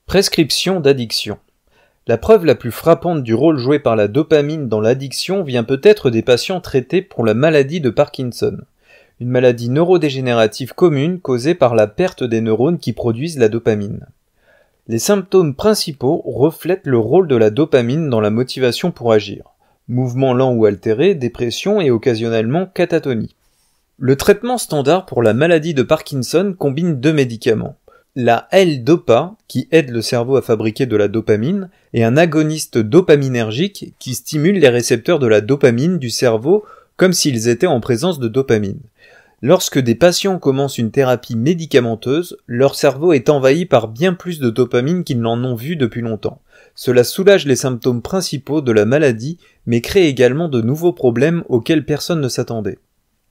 Prescription d'addiction. La preuve la plus frappante du rôle joué par la dopamine dans l'addiction vient peut-être des patients traités pour la maladie de Parkinson, une maladie neurodégénérative commune causée par la perte des neurones qui produisent la dopamine. Les symptômes principaux reflètent le rôle de la dopamine dans la motivation pour agir. Mouvement lent ou altéré, dépression et occasionnellement catatonie. Le traitement standard pour la maladie de Parkinson combine deux médicaments. La L-Dopa, qui aide le cerveau à fabriquer de la dopamine, et un agoniste dopaminergique qui stimule les récepteurs de la dopamine du cerveau comme s'ils étaient en présence de dopamine. Lorsque des patients commencent une thérapie médicamenteuse, leur cerveau est envahi par bien plus de dopamine qu'ils n'en ont vu depuis longtemps. Cela soulage les symptômes principaux de la maladie, mais crée également de nouveaux problèmes auxquels personne ne s'attendait.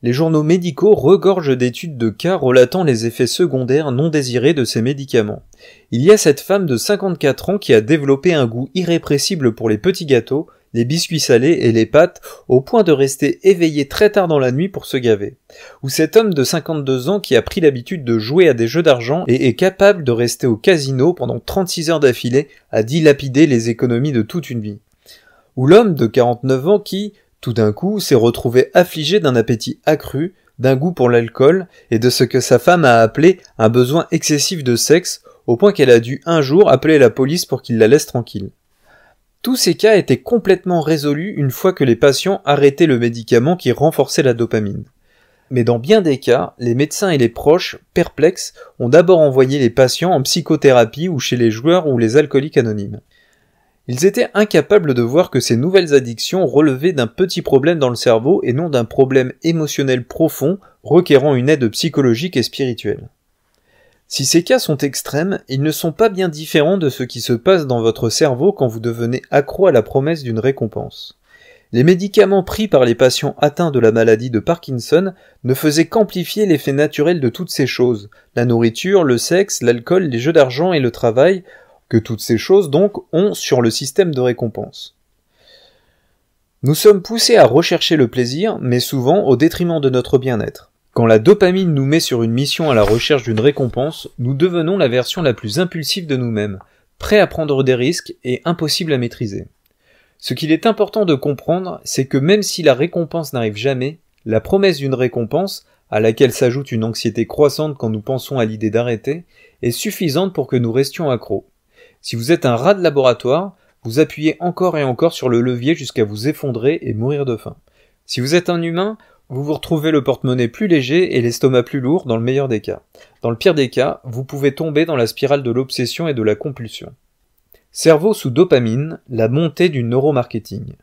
Les journaux médicaux regorgent d'études de cas relatant les effets secondaires non désirés de ces médicaments. Il y a cette femme de 54 ans qui a développé un goût irrépressible pour les petits gâteaux, les biscuits salés et les pâtes, au point de rester éveillé très tard dans la nuit pour se gaver. Ou cet homme de 52 ans qui a pris l'habitude de jouer à des jeux d'argent et est capable de rester au casino pendant 36 heures d'affilée à dilapider les économies de toute une vie. Ou l'homme de 49 ans qui, tout d'un coup, s'est retrouvé affligé d'un appétit accru, d'un goût pour l'alcool et de ce que sa femme a appelé un besoin excessif de sexe, au point qu'elle a dû un jour appeler la police pour qu'il la laisse tranquille. Tous ces cas étaient complètement résolus une fois que les patients arrêtaient le médicament qui renforçait la dopamine. Mais dans bien des cas, les médecins et les proches, perplexes, ont d'abord envoyé les patients en psychothérapie ou chez les joueurs ou les alcooliques anonymes. Ils étaient incapables de voir que ces nouvelles addictions relevaient d'un petit problème dans le cerveau et non d'un problème émotionnel profond requérant une aide psychologique et spirituelle. Si ces cas sont extrêmes, ils ne sont pas bien différents de ce qui se passe dans votre cerveau quand vous devenez accro à la promesse d'une récompense. Les médicaments pris par les patients atteints de la maladie de Parkinson ne faisaient qu'amplifier l'effet naturel de toutes ces choses, la nourriture, le sexe, l'alcool, les jeux d'argent et le travail, que toutes ces choses donc ont sur le système de récompense. Nous sommes poussés à rechercher le plaisir, mais souvent au détriment de notre bien-être. Quand la dopamine nous met sur une mission à la recherche d'une récompense, nous devenons la version la plus impulsive de nous-mêmes, prêts à prendre des risques et impossibles à maîtriser. Ce qu'il est important de comprendre, c'est que même si la récompense n'arrive jamais, la promesse d'une récompense, à laquelle s'ajoute une anxiété croissante quand nous pensons à l'idée d'arrêter, est suffisante pour que nous restions accros. Si vous êtes un rat de laboratoire, vous appuyez encore et encore sur le levier jusqu'à vous effondrer et mourir de faim. Si vous êtes un humain, vous vous retrouvez le porte-monnaie plus léger et l'estomac plus lourd dans le meilleur des cas. Dans le pire des cas, vous pouvez tomber dans la spirale de l'obsession et de la compulsion. Cerveau sous dopamine, la montée du neuromarketing.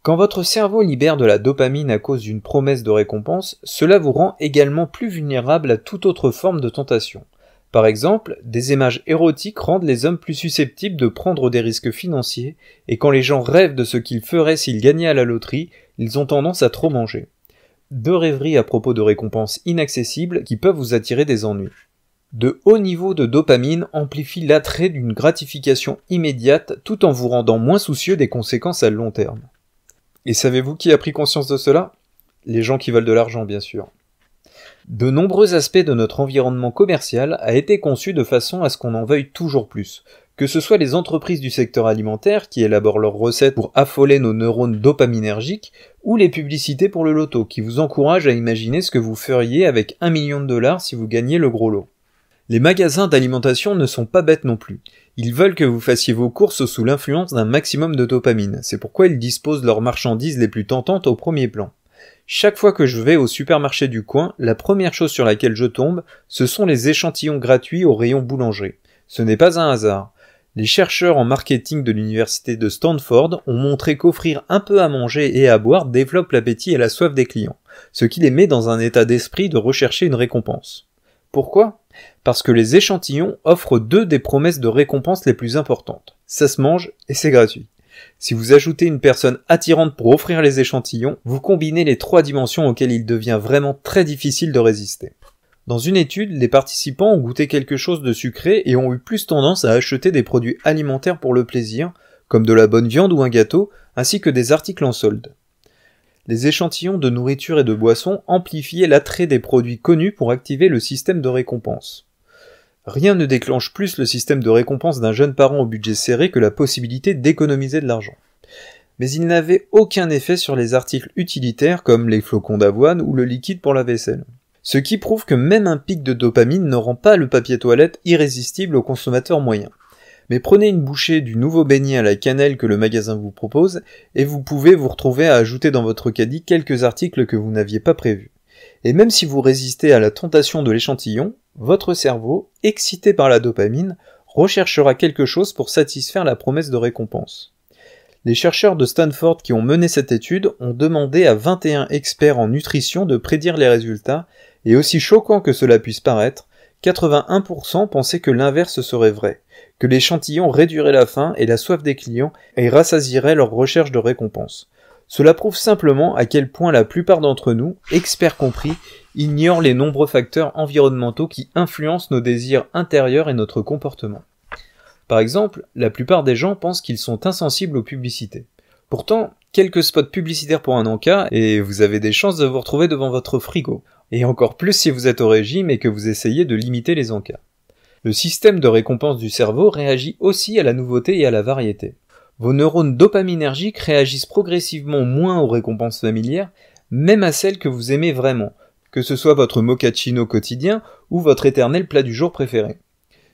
Quand votre cerveau libère de la dopamine à cause d'une promesse de récompense, cela vous rend également plus vulnérable à toute autre forme de tentation. Par exemple, des images érotiques rendent les hommes plus susceptibles de prendre des risques financiers, et quand les gens rêvent de ce qu'ils feraient s'ils gagnaient à la loterie, ils ont tendance à trop manger. Deux rêveries à propos de récompenses inaccessibles qui peuvent vous attirer des ennuis. De hauts niveaux de dopamine amplifient l'attrait d'une gratification immédiate tout en vous rendant moins soucieux des conséquences à long terme. Et savez-vous qui a pris conscience de cela ? Les gens qui veulent de l'argent, bien sûr. De nombreux aspects de notre environnement commercial a été conçu de façon à ce qu'on en veuille toujours plus. Que ce soit les entreprises du secteur alimentaire qui élaborent leurs recettes pour affoler nos neurones dopaminergiques, ou les publicités pour le loto qui vous encouragent à imaginer ce que vous feriez avec 1 million de dollars si vous gagniez le gros lot. Les magasins d'alimentation ne sont pas bêtes non plus. Ils veulent que vous fassiez vos courses sous l'influence d'un maximum de dopamine. C'est pourquoi ils disposent leurs marchandises les plus tentantes au premier plan. Chaque fois que je vais au supermarché du coin, la première chose sur laquelle je tombe, ce sont les échantillons gratuits au rayon boulangerie. Ce n'est pas un hasard. Les chercheurs en marketing de l'université de Stanford ont montré qu'offrir un peu à manger et à boire développe l'appétit et la soif des clients, ce qui les met dans un état d'esprit de rechercher une récompense. Pourquoi ? Parce que les échantillons offrent deux des promesses de récompense les plus importantes. Ça se mange et c'est gratuit. Si vous ajoutez une personne attirante pour offrir les échantillons, vous combinez les trois dimensions auxquelles il devient vraiment très difficile de résister. Dans une étude, les participants ont goûté quelque chose de sucré et ont eu plus tendance à acheter des produits alimentaires pour le plaisir, comme de la bonne viande ou un gâteau, ainsi que des articles en solde. Les échantillons de nourriture et de boissons amplifiaient l'attrait des produits connus pour activer le système de récompense. Rien ne déclenche plus le système de récompense d'un jeune parent au budget serré que la possibilité d'économiser de l'argent. Mais il n'avait aucun effet sur les articles utilitaires comme les flocons d'avoine ou le liquide pour la vaisselle. Ce qui prouve que même un pic de dopamine ne rend pas le papier toilette irrésistible au consommateur moyen. Mais prenez une bouchée du nouveau beignet à la cannelle que le magasin vous propose et vous pouvez vous retrouver à ajouter dans votre caddie quelques articles que vous n'aviez pas prévus. Et même si vous résistez à la tentation de l'échantillon, votre cerveau, excité par la dopamine, recherchera quelque chose pour satisfaire la promesse de récompense. Les chercheurs de Stanford qui ont mené cette étude ont demandé à 21 experts en nutrition de prédire les résultats, et aussi choquant que cela puisse paraître, 81% pensaient que l'inverse serait vrai, que l'échantillon réduirait la faim et la soif des clients et rassasierait leur recherche de récompense. Cela prouve simplement à quel point la plupart d'entre nous, experts compris, ignorent les nombreux facteurs environnementaux qui influencent nos désirs intérieurs et notre comportement. Par exemple, la plupart des gens pensent qu'ils sont insensibles aux publicités. Pourtant, quelques spots publicitaires pour un encas et vous avez des chances de vous retrouver devant votre frigo. Et encore plus si vous êtes au régime et que vous essayez de limiter les encas. Le système de récompense du cerveau réagit aussi à la nouveauté et à la variété. Vos neurones dopaminergiques réagissent progressivement moins aux récompenses familières, même à celles que vous aimez vraiment, que ce soit votre mochaccino quotidien ou votre éternel plat du jour préféré.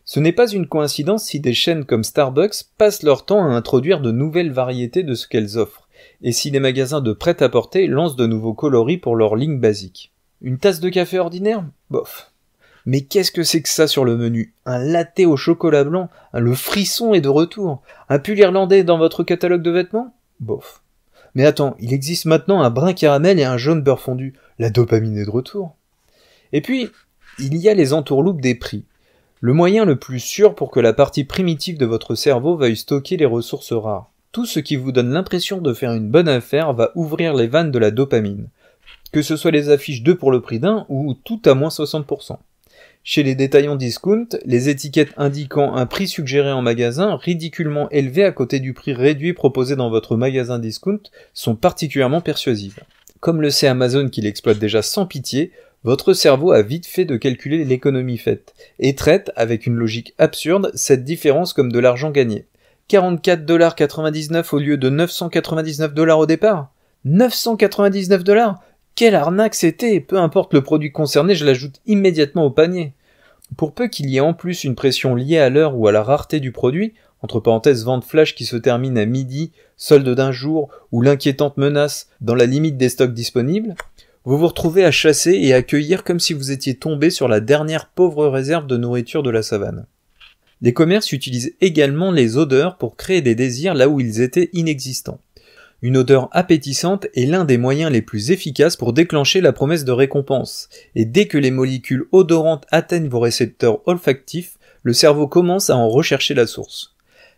Ce n'est pas une coïncidence si des chaînes comme Starbucks passent leur temps à introduire de nouvelles variétés de ce qu'elles offrent, et si les magasins de prêt-à-porter lancent de nouveaux coloris pour leur ligne basique. Une tasse de café ordinaire ? Bof. Mais qu'est-ce que c'est que ça sur le menu ? Un latte au chocolat blanc ? Le frisson est de retour. Un pull irlandais dans votre catalogue de vêtements ? Bof. Mais attends, il existe maintenant un brun caramel et un jaune beurre fondu. La dopamine est de retour. Et puis, il y a les entourloupes des prix. Le moyen le plus sûr pour que la partie primitive de votre cerveau veuille stocker les ressources rares. Tout ce qui vous donne l'impression de faire une bonne affaire va ouvrir les vannes de la dopamine. Que ce soit les affiches 2 pour le prix d'un ou tout à moins 60%. Chez les détaillants discount, les étiquettes indiquant un prix suggéré en magasin, ridiculement élevé à côté du prix réduit proposé dans votre magasin discount, sont particulièrement persuasives. Comme le sait Amazon qui l'exploite déjà sans pitié, votre cerveau a vite fait de calculer l'économie faite, et traite, avec une logique absurde, cette différence comme de l'argent gagné. 44,99$ au lieu de 999$ au départ ? 999$? Quelle arnaque c'était! Peu importe le produit concerné, je l'ajoute immédiatement au panier. Pour peu qu'il y ait en plus une pression liée à l'heure ou à la rareté du produit, entre parenthèses vente flash qui se termine à midi, solde d'un jour, ou l'inquiétante menace dans la limite des stocks disponibles, vous vous retrouvez à chasser et à cueillir comme si vous étiez tombé sur la dernière pauvre réserve de nourriture de la savane. Les commerces utilisent également les odeurs pour créer des désirs là où ils étaient inexistants. Une odeur appétissante est l'un des moyens les plus efficaces pour déclencher la promesse de récompense, et dès que les molécules odorantes atteignent vos récepteurs olfactifs, le cerveau commence à en rechercher la source.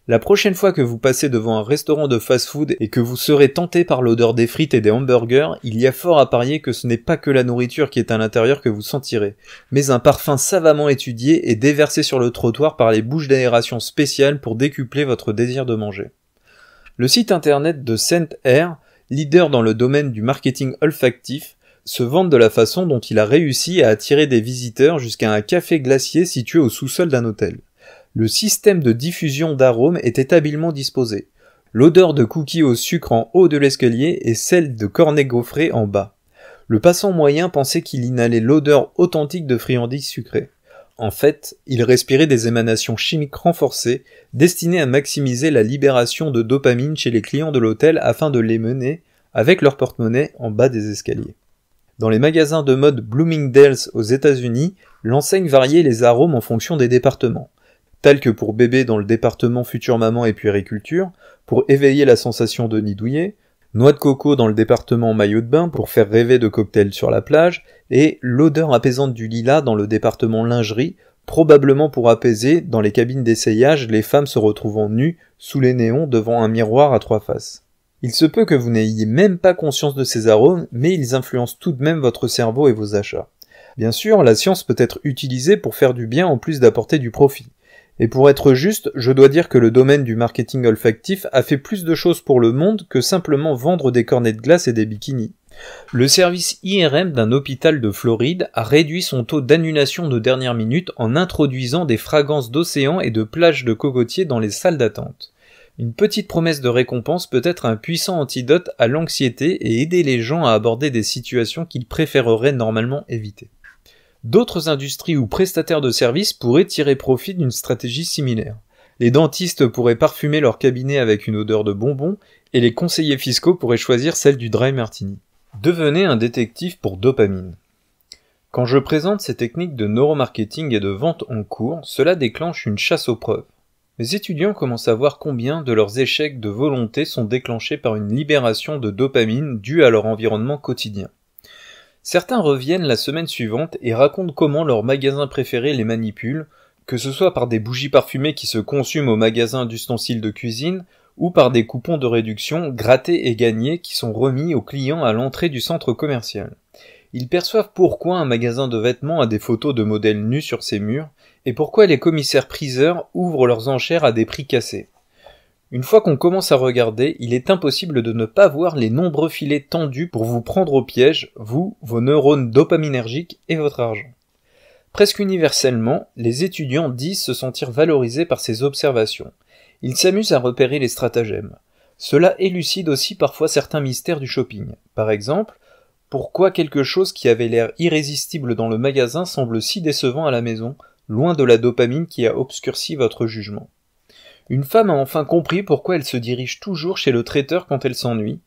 La prochaine fois que vous passez devant un restaurant de fast-food et que vous serez tenté par l'odeur des frites et des hamburgers, il y a fort à parier que ce n'est pas que la nourriture qui est à l'intérieur que vous sentirez, mais un parfum savamment étudié et déversé sur le trottoir par les bouches d'aération spéciales pour décupler votre désir de manger. Le site internet de Scent Air, leader dans le domaine du marketing olfactif, se vante de la façon dont il a réussi à attirer des visiteurs jusqu'à un café glacier situé au sous-sol d'un hôtel. Le système de diffusion d'arômes était habilement disposé. L'odeur de cookies au sucre en haut de l'escalier et celle de cornets gaufrés en bas. Le passant moyen pensait qu'il inhalait l'odeur authentique de friandises sucrées. En fait, il respirait des émanations chimiques renforcées, destinées à maximiser la libération de dopamine chez les clients de l'hôtel afin de les mener, avec leur porte-monnaie, en bas des escaliers. Dans les magasins de mode Bloomingdale's aux États-Unis, l'enseigne variait les arômes en fonction des départements. Tels que pour bébé dans le département future maman et puériculture, pour éveiller la sensation de nid douillet, noix de coco dans le département maillot de bain pour faire rêver de cocktails sur la plage, et l'odeur apaisante du lilas dans le département lingerie, probablement pour apaiser, dans les cabines d'essayage, les femmes se retrouvant nues, sous les néons, devant un miroir à 3 faces. Il se peut que vous n'ayez même pas conscience de ces arômes, mais ils influencent tout de même votre cerveau et vos achats. Bien sûr, la science peut être utilisée pour faire du bien en plus d'apporter du profit. Et pour être juste, je dois dire que le domaine du marketing olfactif a fait plus de choses pour le monde que simplement vendre des cornets de glace et des bikinis. Le service IRM d'un hôpital de Floride a réduit son taux d'annulation de dernière minute en introduisant des fragrances d'océan et de plages de cocotiers dans les salles d'attente. Une petite promesse de récompense peut être un puissant antidote à l'anxiété et aider les gens à aborder des situations qu'ils préféreraient normalement éviter. D'autres industries ou prestataires de services pourraient tirer profit d'une stratégie similaire. Les dentistes pourraient parfumer leur cabinet avec une odeur de bonbons et les conseillers fiscaux pourraient choisir celle du dry martini. Devenez un détective pour dopamine. Quand je présente ces techniques de neuromarketing et de vente en cours, cela déclenche une chasse aux preuves. Les étudiants commencent à voir combien de leurs échecs de volonté sont déclenchés par une libération de dopamine due à leur environnement quotidien. Certains reviennent la semaine suivante et racontent comment leur magasin préféré les manipule, que ce soit par des bougies parfumées qui se consument au magasin d'ustensiles de cuisine, ou par des coupons de réduction grattés et gagnés qui sont remis aux clients à l'entrée du centre commercial. Ils perçoivent pourquoi un magasin de vêtements a des photos de modèles nus sur ses murs, et pourquoi les commissaires-priseurs ouvrent leurs enchères à des prix cassés. Une fois qu'on commence à regarder, il est impossible de ne pas voir les nombreux filets tendus pour vous prendre au piège, vous, vos neurones dopaminergiques et votre argent. Presque universellement, les étudiants disent se sentir valorisés par ces observations. Ils s'amusent à repérer les stratagèmes. Cela élucide aussi parfois certains mystères du shopping. Par exemple, pourquoi quelque chose qui avait l'air irrésistible dans le magasin semble si décevant à la maison, loin de la dopamine qui a obscurci votre jugement. Une femme a enfin compris pourquoi elle se dirige toujours chez le traiteur quand elle s'ennuie,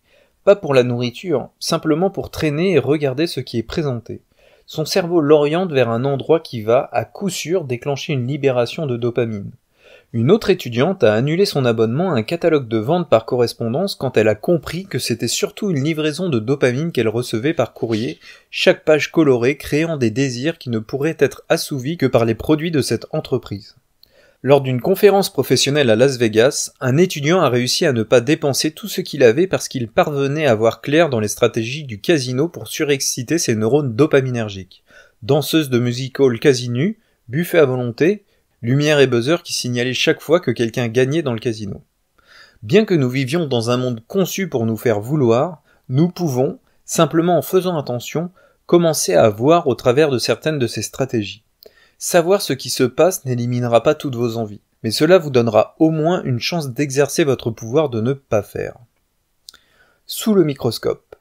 pas pour la nourriture, simplement pour traîner et regarder ce qui est présenté. Son cerveau l'oriente vers un endroit qui va, à coup sûr, déclencher une libération de dopamine. Une autre étudiante a annulé son abonnement à un catalogue de vente par correspondance quand elle a compris que c'était surtout une livraison de dopamine qu'elle recevait par courrier, chaque page colorée créant des désirs qui ne pourraient être assouvis que par les produits de cette entreprise. Lors d'une conférence professionnelle à Las Vegas, un étudiant a réussi à ne pas dépenser tout ce qu'il avait parce qu'il parvenait à voir clair dans les stratégies du casino pour surexciter ses neurones dopaminergiques. Danseuse de music hall quasi nue, buffet à volonté, lumière et buzzer qui signalaient chaque fois que quelqu'un gagnait dans le casino. Bien que nous vivions dans un monde conçu pour nous faire vouloir, nous pouvons, simplement en faisant attention, commencer à voir au travers de certaines de ces stratégies. Savoir ce qui se passe n'éliminera pas toutes vos envies, mais cela vous donnera au moins une chance d'exercer votre pouvoir de ne pas faire. Sous le microscope.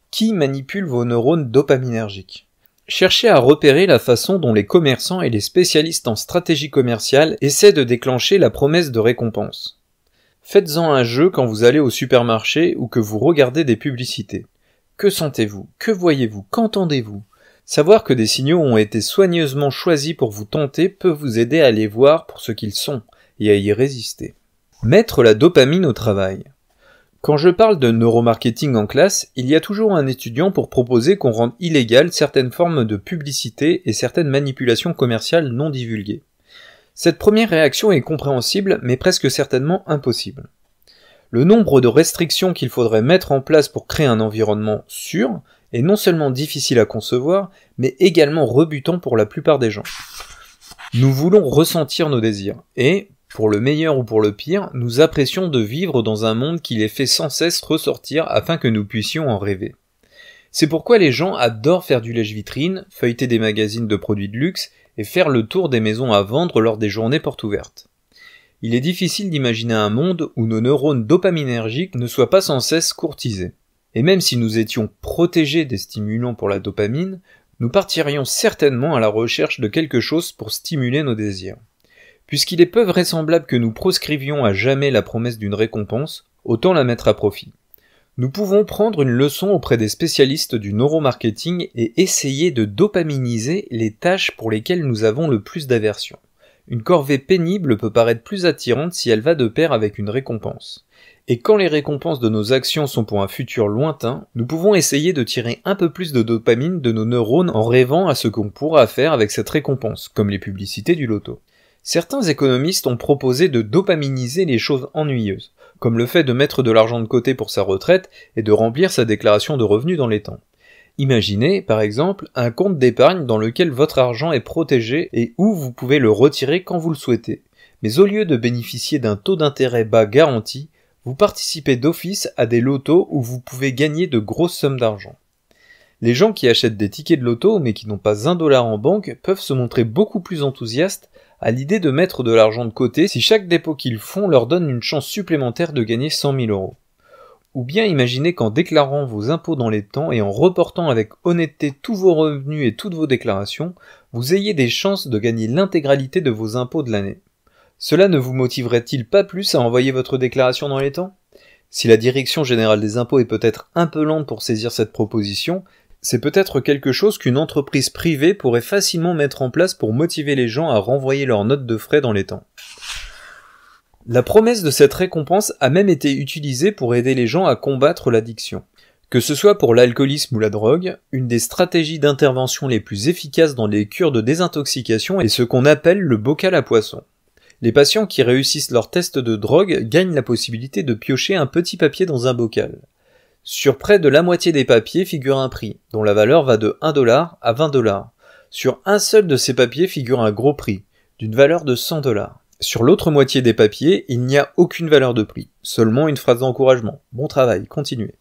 Qui manipule vos neurones dopaminergiques ? Cherchez à repérer la façon dont les commerçants et les spécialistes en stratégie commerciale essaient de déclencher la promesse de récompense. Faites-en un jeu quand vous allez au supermarché ou que vous regardez des publicités. Que sentez-vous ? Que voyez-vous ? Qu'entendez-vous ? Savoir que des signaux ont été soigneusement choisis pour vous tenter peut vous aider à les voir pour ce qu'ils sont et à y résister. Mettre la dopamine au travail. Quand je parle de neuromarketing en classe, il y a toujours un étudiant pour proposer qu'on rende illégales certaines formes de publicité et certaines manipulations commerciales non divulguées. Cette première réaction est compréhensible, mais presque certainement impossible. Le nombre de restrictions qu'il faudrait mettre en place pour créer un environnement sûr est non seulement difficile à concevoir, mais également rebutant pour la plupart des gens. Nous voulons ressentir nos désirs, et, pour le meilleur ou pour le pire, nous apprécions de vivre dans un monde qui les fait sans cesse ressortir afin que nous puissions en rêver. C'est pourquoi les gens adorent faire du lèche-vitrine, feuilleter des magazines de produits de luxe et faire le tour des maisons à vendre lors des journées portes ouvertes. Il est difficile d'imaginer un monde où nos neurones dopaminergiques ne soient pas sans cesse courtisés. Et même si nous étions protégés des stimulants pour la dopamine, nous partirions certainement à la recherche de quelque chose pour stimuler nos désirs. Puisqu'il est peu vraisemblable que nous proscrivions à jamais la promesse d'une récompense, autant la mettre à profit. Nous pouvons prendre une leçon auprès des spécialistes du neuromarketing et essayer de dopaminiser les tâches pour lesquelles nous avons le plus d'aversion. Une corvée pénible peut paraître plus attirante si elle va de pair avec une récompense. Et quand les récompenses de nos actions sont pour un futur lointain, nous pouvons essayer de tirer un peu plus de dopamine de nos neurones en rêvant à ce qu'on pourra faire avec cette récompense, comme les publicités du loto. Certains économistes ont proposé de dopaminiser les choses ennuyeuses, comme le fait de mettre de l'argent de côté pour sa retraite et de remplir sa déclaration de revenus dans les temps. Imaginez, par exemple, un compte d'épargne dans lequel votre argent est protégé et où vous pouvez le retirer quand vous le souhaitez. Mais au lieu de bénéficier d'un taux d'intérêt bas garanti, vous participez d'office à des lotos où vous pouvez gagner de grosses sommes d'argent. Les gens qui achètent des tickets de loto mais qui n'ont pas $1 en banque peuvent se montrer beaucoup plus enthousiastes à l'idée de mettre de l'argent de côté si chaque dépôt qu'ils font leur donne une chance supplémentaire de gagner 100 000 €. Ou bien imaginez qu'en déclarant vos impôts dans les temps et en reportant avec honnêteté tous vos revenus et toutes vos déclarations, vous ayez des chances de gagner l'intégralité de vos impôts de l'année. Cela ne vous motiverait-il pas plus à envoyer votre déclaration dans les temps ? Si la Direction générale des impôts est peut-être un peu lente pour saisir cette proposition, c'est peut-être quelque chose qu'une entreprise privée pourrait facilement mettre en place pour motiver les gens à renvoyer leurs notes de frais dans les temps. La promesse de cette récompense a même été utilisée pour aider les gens à combattre l'addiction. Que ce soit pour l'alcoolisme ou la drogue, une des stratégies d'intervention les plus efficaces dans les cures de désintoxication est ce qu'on appelle le bocal à poisson. Les patients qui réussissent leur test de drogue gagnent la possibilité de piocher un petit papier dans un bocal. Sur près de la moitié des papiers figure un prix, dont la valeur va de $1 à $20. Sur un seul de ces papiers figure un gros prix, d'une valeur de $100. Sur l'autre moitié des papiers, il n'y a aucune valeur de prix, seulement une phrase d'encouragement. Bon travail, continuez.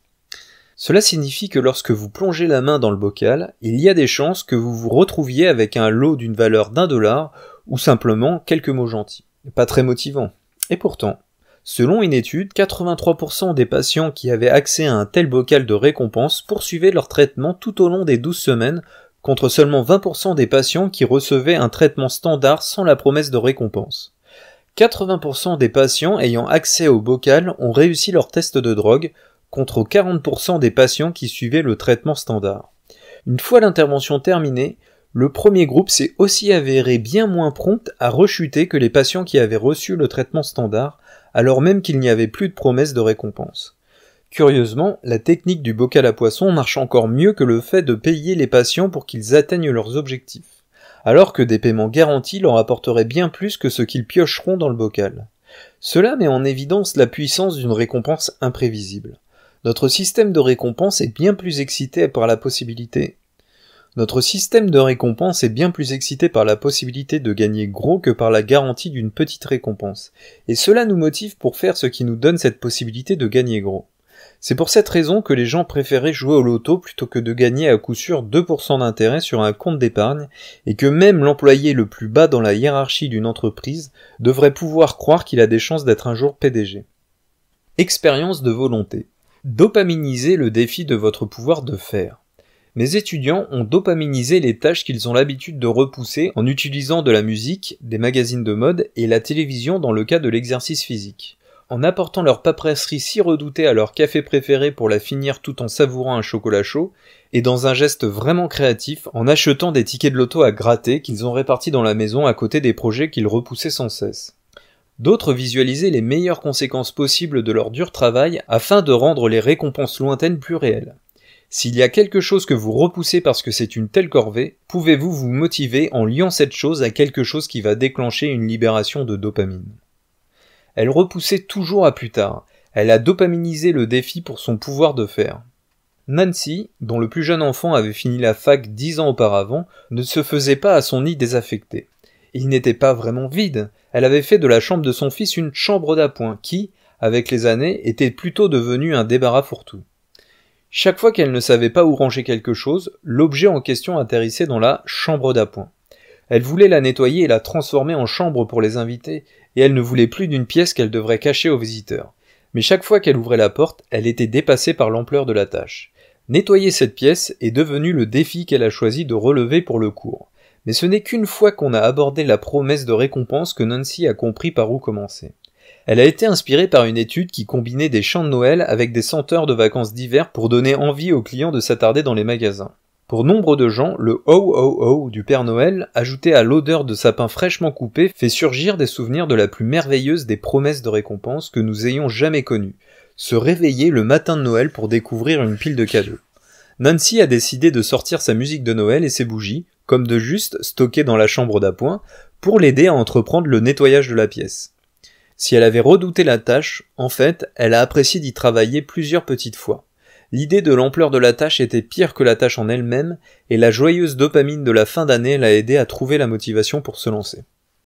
Cela signifie que lorsque vous plongez la main dans le bocal, il y a des chances que vous vous retrouviez avec un lot d'une valeur $1 ou simplement quelques mots gentils. Pas très motivant. Et pourtant, selon une étude, 83% des patients qui avaient accès à un tel bocal de récompense poursuivaient leur traitement tout au long des 12 semaines, contre seulement 20% des patients qui recevaient un traitement standard sans la promesse de récompense. 80% des patients ayant accès au bocal ont réussi leur test de drogue, contre 40% des patients qui suivaient le traitement standard. Une fois l'intervention terminée, le premier groupe s'est aussi avéré bien moins prompt à rechuter que les patients qui avaient reçu le traitement standard, alors même qu'il n'y avait plus de promesse de récompense. Curieusement, la technique du bocal à poisson marche encore mieux que le fait de payer les patients pour qu'ils atteignent leurs objectifs, alors que des paiements garantis leur apporteraient bien plus que ce qu'ils piocheront dans le bocal. Cela met en évidence la puissance d'une récompense imprévisible. Notre système de récompense est bien plus excité par la possibilité de gagner gros que par la garantie d'une petite récompense. Et cela nous motive pour faire ce qui nous donne cette possibilité de gagner gros. C'est pour cette raison que les gens préféraient jouer au loto plutôt que de gagner à coup sûr 2% d'intérêt sur un compte d'épargne, et que même l'employé le plus bas dans la hiérarchie d'une entreprise devrait pouvoir croire qu'il a des chances d'être un jour PDG. Expérience de volonté. Dopaminiser le défi de votre pouvoir de faire. Mes étudiants ont dopaminisé les tâches qu'ils ont l'habitude de repousser en utilisant de la musique, des magazines de mode et la télévision dans le cas de l'exercice physique. En apportant leur paperasserie si redoutée à leur café préféré pour la finir tout en savourant un chocolat chaud, et dans un geste vraiment créatif, en achetant des tickets de loto à gratter qu'ils ont répartis dans la maison à côté des projets qu'ils repoussaient sans cesse. D'autres visualisaient les meilleures conséquences possibles de leur dur travail afin de rendre les récompenses lointaines plus réelles. S'il y a quelque chose que vous repoussez parce que c'est une telle corvée, pouvez-vous vous motiver en liant cette chose à quelque chose qui va déclencher une libération de dopamine. Elle repoussait toujours à plus tard. Elle a dopaminisé le défi pour son pouvoir de faire. Nancy, dont le plus jeune enfant avait fini la fac 10 ans auparavant, ne se faisait pas à son nid désaffecté. Il n'était pas vraiment vide. Elle avait fait de la chambre de son fils une chambre d'appoint qui, avec les années, était plutôt devenue un débarras fourre-tout. Chaque fois qu'elle ne savait pas où ranger quelque chose, l'objet en question atterrissait dans la chambre d'appoint. Elle voulait la nettoyer et la transformer en chambre pour les invités, et elle ne voulait plus d'une pièce qu'elle devrait cacher aux visiteurs. Mais chaque fois qu'elle ouvrait la porte, elle était dépassée par l'ampleur de la tâche. Nettoyer cette pièce est devenu le défi qu'elle a choisi de relever pour le cours. Mais ce n'est qu'une fois qu'on a abordé la promesse de récompense que Nancy a compris par où commencer. Elle a été inspirée par une étude qui combinait des chants de Noël avec des senteurs de vacances d'hiver pour donner envie aux clients de s'attarder dans les magasins. Pour nombre de gens, le « oh oh oh » du Père Noël, ajouté à l'odeur de sapin fraîchement coupé, fait surgir des souvenirs de la plus merveilleuse des promesses de récompense que nous ayons jamais connues. Se réveiller le matin de Noël pour découvrir une pile de cadeaux. Nancy a décidé de sortir sa musique de Noël et ses bougies, comme de juste stockées dans la chambre d'appoint, pour l'aider à entreprendre le nettoyage de la pièce. Si elle avait redouté la tâche, en fait, elle a apprécié d'y travailler plusieurs petites fois. L'idée de l'ampleur de la tâche était pire que la tâche en elle-même, et la joyeuse dopamine de la fin d'année l'a aidé à trouver la motivation pour se lancer.